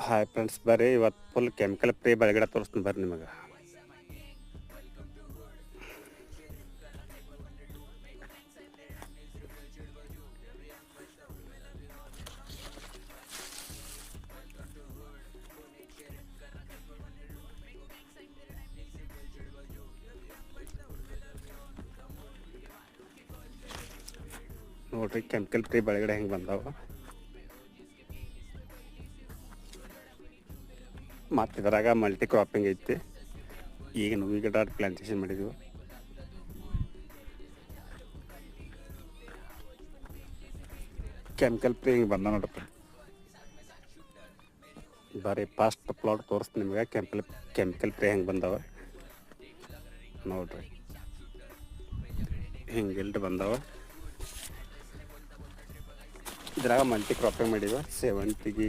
Hi friends, ಬರ್ರಿ ಇವತ್ತು full chemical free ಬೆಳಗಡೆ ತೋರಿಸ್ತೀನಿ ಬರ್ರಿ ನಿಮಗೆ. ನೋಡ್ರಿ ಕೆಮಿಕಲ್ ಫ್ರೀ ಬೆಳಗಡೆ ಹೆಂಗೆ ಬಂದಾವ. ಮತ್ತು ಇದರಾಗ ಮಲ್ಟಿ ಕ್ರಾಪಿಂಗ್ ಐತಿ. ಈಗ ನಾವು ಗಿಡ ಪ್ಲಾಂಟೇಶನ್ ಮಾಡಿದ್ವಿ. ಕೆಮಿಕಲ್ ಫ್ರೀ ಹಿಂಗೆ ಬಂದ ನೋಡ್ರಿ. ಬರೀ ಫಾಸ್ಟ್ ಪ್ಲಾಟ್ ತೋರಿಸ್ತೀನಿ ನಿಮಗೆ. ಕೆಮಿಕಲ್ ಫ್ರೀ ಹೆಂಗೆ ಬಂದಾವ ನೋಡ್ರಿ. ಹಿಂಗೆ ಇಲ್ರಿ ಬಂದಾವ. ಇದ್ರಾಗ ಮಲ್ಟಿ ಕ್ರಾಪಿಂಗ್ ಮಾಡಿವ. ಸೇವಂತಿಗೆ